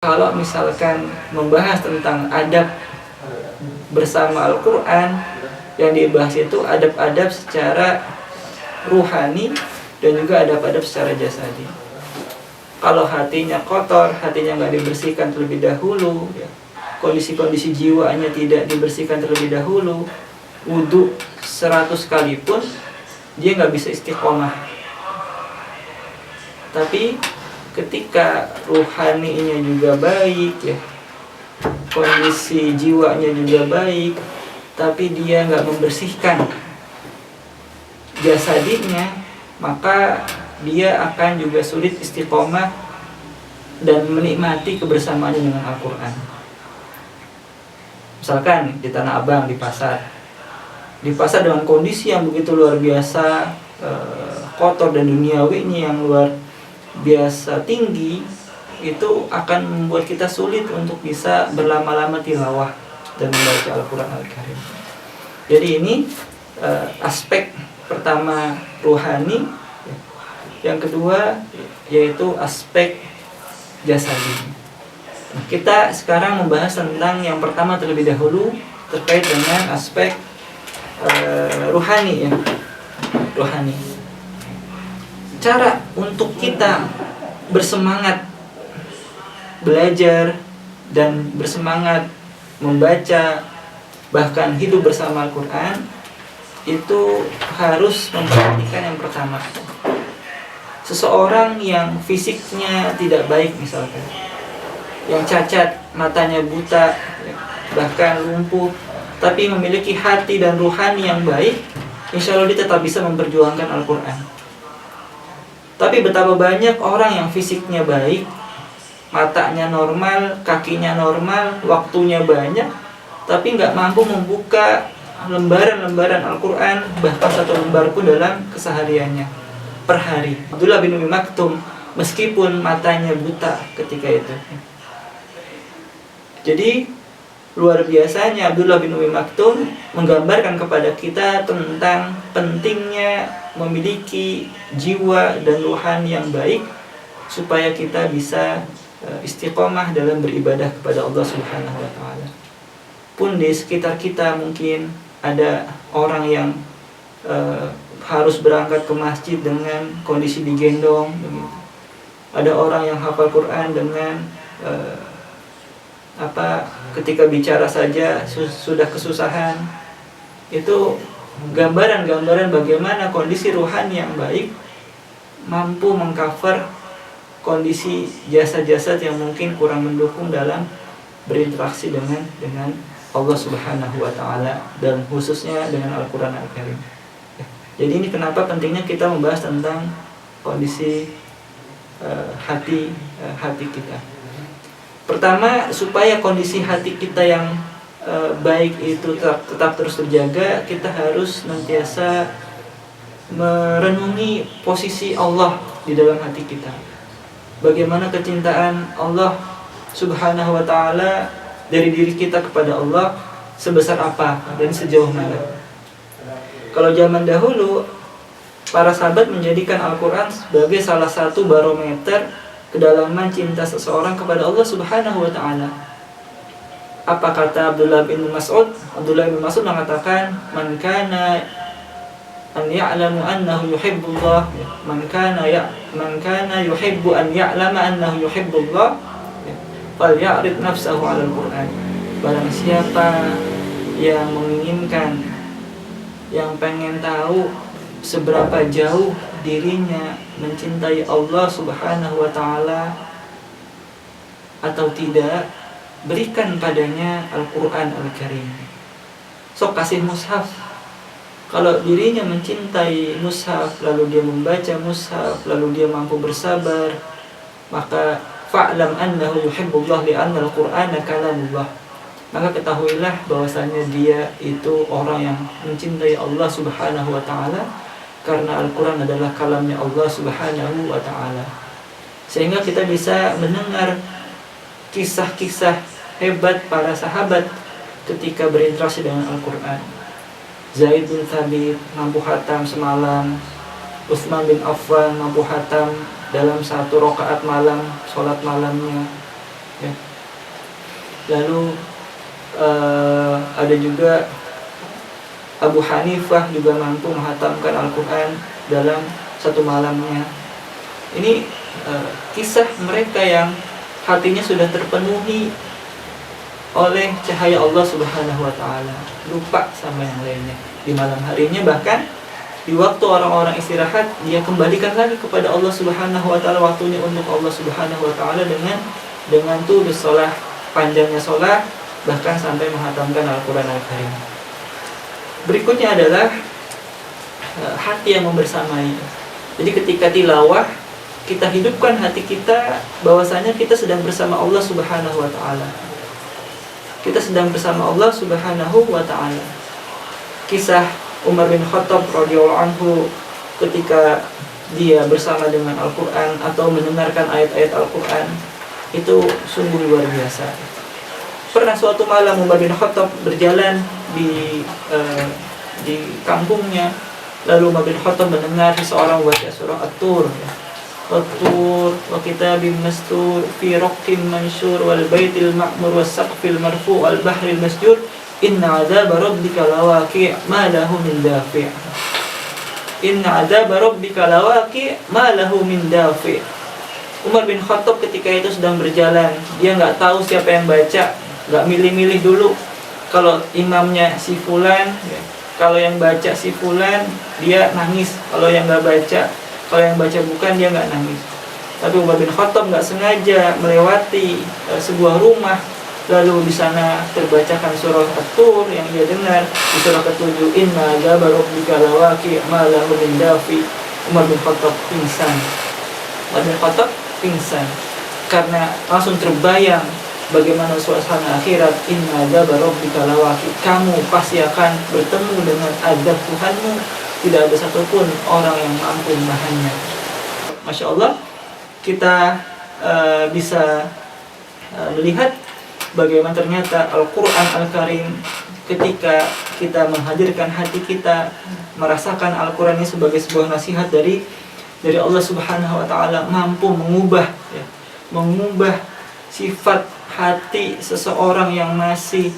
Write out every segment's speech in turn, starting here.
Kalau misalkan membahas tentang adab bersama Al-Quran, yang dibahas itu adab-adab secara ruhani dan juga adab-adab secara jasadi. Kalau hatinya kotor, hatinya nggak dibersihkan terlebih dahulu, ya, kondisi-kondisi jiwanya tidak dibersihkan terlebih dahulu, wudhu 100 kali pun dia nggak bisa istiqomah. Tapi ketika ruhaninya juga baik, ya, kondisi jiwanya juga baik, tapi dia nggak membersihkan jasadinya, maka dia akan juga sulit istiqomah dan menikmati kebersamaannya dengan Al-Quran. Misalkan di Tanah Abang, di pasar dengan kondisi yang begitu luar biasa, kotor dan duniawinya yang luar biasa tinggi, itu akan membuat kita sulit untuk bisa berlama-lama tilawah dan membaca Al-Quran Al-Karim. Jadi ini aspek pertama ruhani. Yang kedua yaitu aspek jasadi. Kita sekarang membahas tentang yang pertama terlebih dahulu, terkait dengan aspek ruhani, ya. Ruhani. Cara untuk kita bersemangat belajar dan bersemangat membaca, bahkan hidup bersama Al-Quran, itu harus memperhatikan yang pertama. Seseorang yang fisiknya tidak baik, misalkan yang cacat, matanya buta, bahkan lumpuh, tapi memiliki hati dan ruhani yang baik, insya Allah dia tetap bisa memperjuangkan Al-Quran. Tapi betapa banyak orang yang fisiknya baik, matanya normal, kakinya normal, waktunya banyak, tapi nggak mampu membuka lembaran-lembaran Al-Quran, bahkan satu lembar pun dalam kesehariannya per hari. Abdullah bin Umi Maktum, meskipun matanya buta ketika itu. Jadi luar biasanya Abdullah bin Umi Maktum menggambarkan kepada kita tentang pentingnya memiliki jiwa dan ruhani yang baik, supaya kita bisa istiqomah dalam beribadah kepada Allah Subhanahu wa Ta'ala. Pun di sekitar kita mungkin ada orang yang harus berangkat ke masjid dengan kondisi digendong, begitu. Ada orang yang hafal Quran dengan ketika bicara saja sudah kesusahan. Itu gambaran-gambaran bagaimana kondisi ruhani yang baik mampu mengcover kondisi jasad-jasad yang mungkin kurang mendukung dalam berinteraksi dengan Allah Subhanahu wa Ta'ala, dan khususnya dengan Al-Quran Al-Karim. Jadi ini kenapa pentingnya kita membahas tentang kondisi hati kita. Pertama, supaya kondisi hati kita yang baik itu tetap terus terjaga, kita harus senantiasa merenungi posisi Allah di dalam hati kita. Bagaimana kecintaan Allah Subhanahu wa Ta'ala dari diri kita kepada Allah sebesar apa dan sejauh mana. Kalau zaman dahulu, para sahabat menjadikan Al-Quran sebagai salah satu barometer kedalaman cinta seseorang kepada Allah Subhanahu wa Ta'ala. Apa kata Abdullah bin Mas'ud? Abdullah bin Mas'ud mengatakan, "Man kana an ya'lamu annahu yuhibbullah, man kana yuhibbu an ya'lama annahu yuhibbullah, falya'rid nafsahu 'ala al-Qur'an." Barang siapa yang menginginkan, yang pengen tahu seberapa jauh dirinya mencintai Allah Subhanahu wa Ta'ala atau tidak, berikan padanya Al-Quran Al-Karim. Sok kasih mushaf. Kalau dirinya mencintai mushaf, lalu dia membaca mushaf, lalu dia mampu bersabar, maka fa'lam annahu yuhibbullah li'anna al-Qur'ana kalamullah. Maka ketahuilah bahwasanya dia itu orang yang mencintai Allah Subhanahu wa Ta'ala, karena Al-Quran adalah kalamnya Allah Subhanahu wa Ta'ala. Sehingga kita bisa mendengar kisah-kisah hebat para sahabat ketika berinteraksi dengan Al-Quran. Zaid bin Thabit mampu khatam semalam, Utsman bin Affan mampu khatam dalam satu rakaat malam, sholat malamnya. ya. Lalu ada juga Abu Hanifah juga mampu menghatamkan Al-Quran dalam satu malamnya. Ini kisah mereka yang hatinya sudah terpenuhi oleh cahaya Allah Subhanahu wa Ta'ala, lupa sama yang lainnya. Di malam harinya, bahkan di waktu orang-orang istirahat, dia kembalikan lagi kepada Allah Subhanahu wa Ta'ala, waktunya untuk Allah Subhanahu wa Ta'ala dengan tulus sholat, panjangnya sholat, bahkan sampai menghatamkan Al-Quran Al-Karim. Berikutnya adalah hati yang membersamai. Jadi ketika tilawah, kita hidupkan hati kita bahwasanya kita sedang bersama Allah Subhanahu wa Ta'ala. Kita sedang bersama Allah Subhanahu wa Ta'ala. Kisah Umar bin Khattab radhiyallahu anhu ketika dia bersama dengan Al-Quran atau mendengarkan ayat-ayat Al-Quran, itu sungguh luar biasa. Pernah suatu malam Umar bin Khattab berjalan di kampungnya, lalu Umar bin Khattab mendengar seseorang membaca surah At-Tur, At-Tur wa kitabim mastur fi raqim mansyur wal baitil ma'mur was saqfil marfu wal bahril masjur inna 'adzaba rabbika lawaqi' ma lahu min dafi'. Inna 'adzaba rabbika lawaqi' ma lahu min dafi'. Umar bin Khattab ketika itu sedang berjalan, dia nggak tahu siapa yang baca, nggak milih-milih dulu. Kalau imamnya si fulan, kalau yang baca si fulan, dia nangis. Kalau yang nggak baca, kalau yang baca bukan, dia nggak nangis. Tapi Umar bin Khattab nggak sengaja melewati sebuah rumah, lalu di sana terbacakan surah At-Tur yang dia dengar. Di surah ke-7, inna 'adzaba rabbika lawaqi' ma lahu min dafi'. Umar bin Khattab pingsan. Umar bin Khattab pingsan karena langsung terbayang bagaimana suasana akhirat. Inna 'adzaba rabbika lawaqi', kamu pasti akan bertemu dengan azab Tuhanmu, tidak ada satupun orang yang mampu menahannya. Masya Allah, kita bisa melihat bagaimana ternyata Al-Quran Al-Karim, ketika kita menghadirkan hati kita, merasakan Al-Quran ini sebagai sebuah nasihat dari Allah Subhanahu wa Ta'ala, mampu mengubah sifat hati seseorang yang masih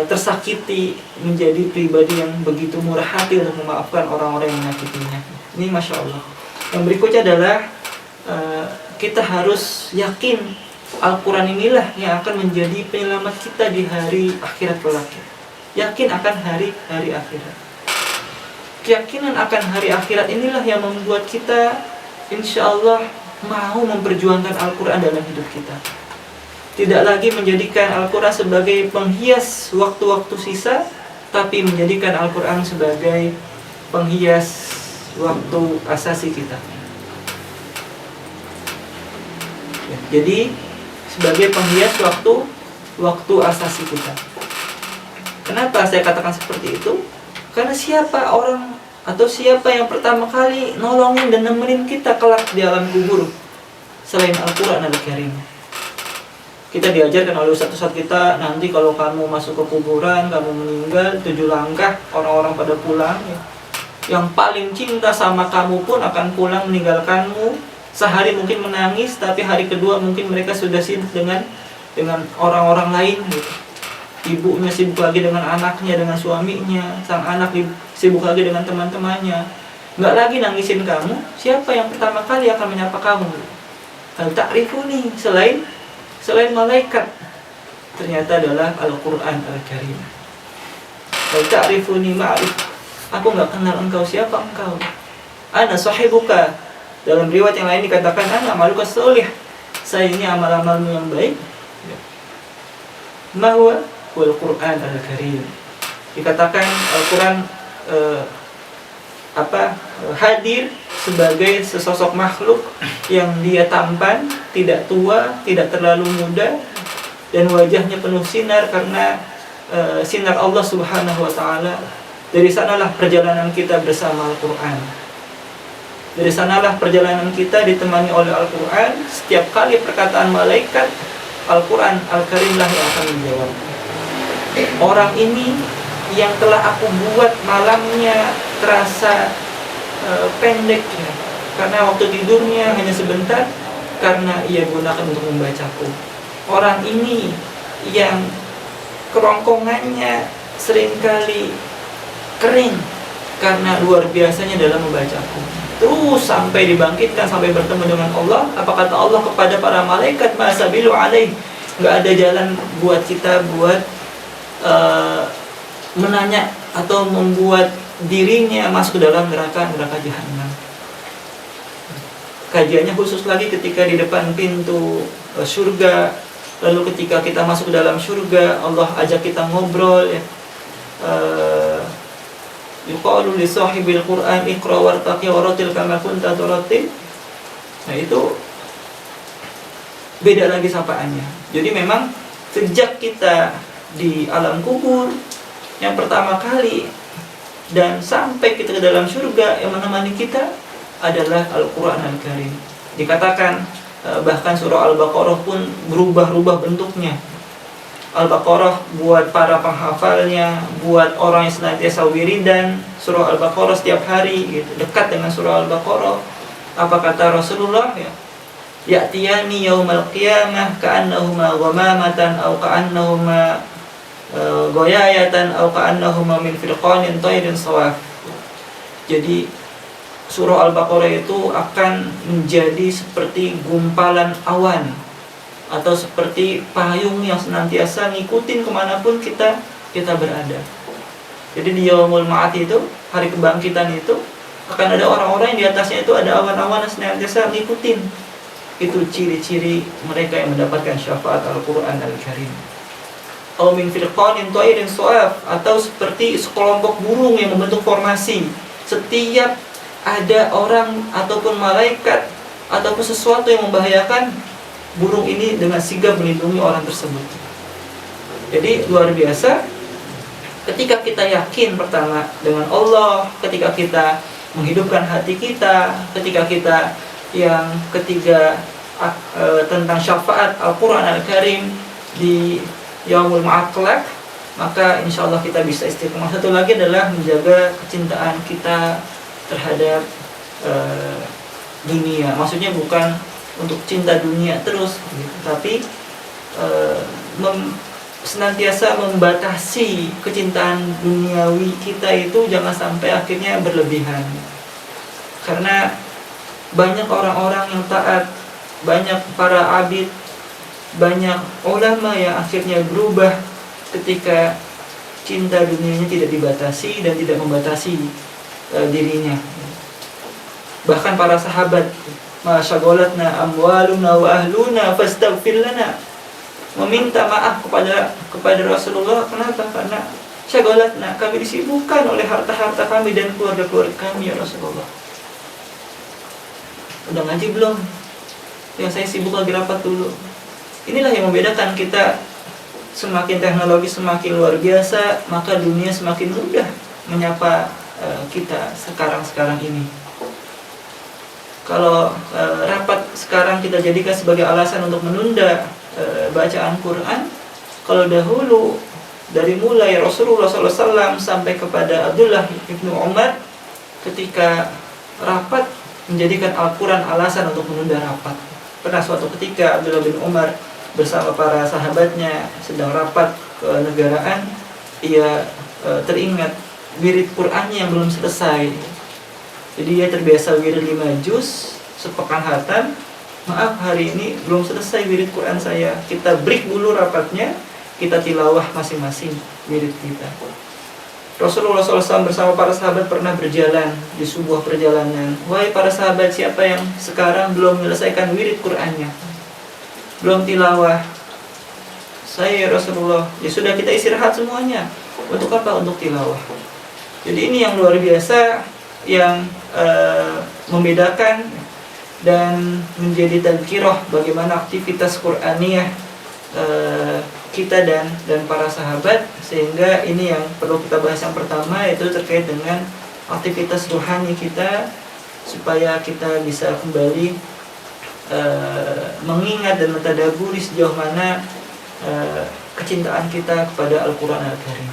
tersakiti menjadi pribadi yang begitu murah hati untuk memaafkan orang-orang yang menyakitinya. Ini Masya Allah. Yang berikutnya adalah kita harus yakin Al-Quran inilah yang akan menjadi penyelamat kita di hari akhirat kelak. Yakin akan hari akhirat. Keyakinan akan hari akhirat inilah yang membuat kita insya Allah mau memperjuangkan Al-Quran dalam hidup kita. Tidak lagi menjadikan Al-Quran sebagai penghias waktu-waktu sisa, tapi menjadikan Al-Quran sebagai penghias waktu asasi kita. Jadi sebagai penghias waktu asasi kita. Kenapa saya katakan seperti itu? Karena siapa orang atau siapa yang pertama kali nolongin dan nemenin kita kelak di alam kubur selain Al-Quran Al-Karim? Kita diajarkan oleh Ustaz kita, nanti kalau kamu masuk ke kuburan, kamu meninggal, 7 langkah orang-orang pada pulang, ya. Yang paling cinta sama kamu pun akan pulang meninggalkanmu. Sehari mungkin menangis, tapi hari kedua mungkin mereka sudah sibuk dengan orang-orang lain, gitu. Ibunya sibuk lagi dengan anaknya, dengan suaminya. Sang anak sibuk lagi dengan teman-temannya. Nggak lagi nangisin kamu. Siapa yang pertama kali akan menyapa kamu? Hal ta'rifuni, selain malaikat, ternyata adalah Al-Quran Al-Karim. Hal ta'rifuni ma'rif, aku nggak kenal engkau, siapa engkau? Ana sahibuka. Dalam riwayat yang lain dikatakan, ana amaluka sholih, saya ini amal-amalmu yang baik. Mahwa wal Quran Al-Karim. Dikatakan Al-Quran hadir sebagai sesosok makhluk yang dia tampan, tidak tua, tidak terlalu muda, dan wajahnya penuh sinar karena sinar Allah Subhanahu wa Ta'ala. Dari sanalah perjalanan kita bersama Al-Quran. Dari sanalah perjalanan kita ditemani oleh Al-Quran. Setiap kali perkataan malaikat, Al-Quran Al-Karim lah yang akan menjawab. Orang ini yang telah aku buat malamnya terasa pendek, ya, karena waktu tidurnya hanya sebentar, karena ia gunakan untuk membacaku. orang ini yang kerongkongannya seringkali kering karena luar biasanya dalam membaca Al-Quran, terus sampai dibangkitkan, sampai bertemu dengan Allah. Apa kata Allah kepada para malaikat? Masabilu alaih, nggak ada jalan buat kita buat menanya atau membuat dirinya masuk ke dalam neraka jahanam. Kajiannya khusus lagi ketika di depan pintu surga. Lalu ketika kita masuk ke dalam surga, Allah ajak kita ngobrol, ya. Yuqalu li sahibil Qur'an iqra wartaqi waratil kama kunta turattil. Nah, itu beda lagi sapaannya. Jadi memang sejak kita di alam kubur yang pertama kali dan sampai kita ke dalam surga, yang menemani kita adalah Al-Quran Al-Karim. Dikatakan bahkan surah Al-Baqarah pun berubah-ubah bentuknya. Al-Baqarah buat para penghafalnya, buat orang yang senantiasa wiridan surah Al-Baqarah setiap hari, gitu, dekat dengan surah Al-Baqarah. Apa kata Rasulullah, ya? Ya'tiyani yaumal qiyamah ka'annahuma ghamamatan aw ka'annahuma goyayatan aw ka'annahuma min firqanin tayrin sawaf. Jadi surah Al-Baqarah itu akan menjadi seperti gumpalan awan atau seperti payung yang senantiasa ngikutin kemanapun kita berada. Jadi di Yaumul Ma'ad itu, hari kebangkitan itu, akan ada orang-orang yang di atasnya itu ada awan-awan yang senantiasa ngikutin. Itu ciri-ciri mereka yang mendapatkan syafaat Al-Quran Al-Karim. Au min firqanin tayrin su'af, atau seperti sekelompok burung yang membentuk formasi. Setiap ada orang ataupun malaikat ataupun sesuatu yang membahayakan, burung ini dengan sigap melindungi orang tersebut. Jadi luar biasa ketika kita yakin pertama dengan Allah, ketika kita menghidupkan hati kita, ketika kita yang ketiga tentang syafaat Al-Quran Al-Karim di Yaumul Ma'ad kelak, maka insya Allah kita bisa istiqomah. Satu lagi adalah menjaga kecintaan kita terhadap dunia. Maksudnya bukan untuk cinta dunia terus, gitu, tapi senantiasa membatasi kecintaan duniawi kita itu jangan sampai akhirnya berlebihan. Karena banyak orang-orang yang taat, banyak para abid, banyak ulama yang akhirnya berubah ketika cinta dunianya tidak dibatasi dan tidak membatasi dirinya. Bahkan para sahabat, masyagolatna amwaluna wa ahluna fastaghfir lana, meminta maaf kepada Rasulullah. Kenapa? Karena syagolatna, kami disibukkan oleh harta-harta kami dan keluarga-keluarga kami, ya Rasulullah. Udah ngaji belum? Yang saya sibuk lagi rapat dulu. Inilah yang membedakan kita. Semakin teknologi semakin luar biasa, maka dunia semakin mudah menyapa kita sekarang ini. Kalau rapat sekarang kita jadikan sebagai alasan untuk menunda bacaan Quran, kalau dahulu dari mulai Rasulullah SAW sampai kepada Abdullah ibnu Umar, ketika rapat menjadikan Al-Quran alasan untuk menunda rapat. Pernah suatu ketika Abdullah bin Umar bersama para sahabatnya sedang rapat kenegaraan, ia teringat wirid Qurannya yang belum selesai. Jadi dia terbiasa wirid 5 juz sepekan khatam. Maaf, hari ini belum selesai wirid Quran saya. Kita break dulu rapatnya, kita tilawah masing-masing wirid kita. Rasulullah SAW bersama para sahabat pernah berjalan di sebuah perjalanan. Wahai para sahabat, siapa yang sekarang belum menyelesaikan wirid Qurannya, belum tilawah? Saya, Rasulullah. Ya sudah, kita istirahat semuanya. Untuk apa? Untuk tilawah. Jadi ini yang luar biasa, yang membedakan dan menjadi tadzkirah bagaimana aktivitas Qur'aniyah kita dan para sahabat. Sehingga ini yang perlu kita bahas yang pertama, yaitu terkait dengan aktivitas rohani kita, supaya kita bisa kembali mengingat dan mentadaburi sejauh mana kecintaan kita kepada Al-Quran Al-Karim.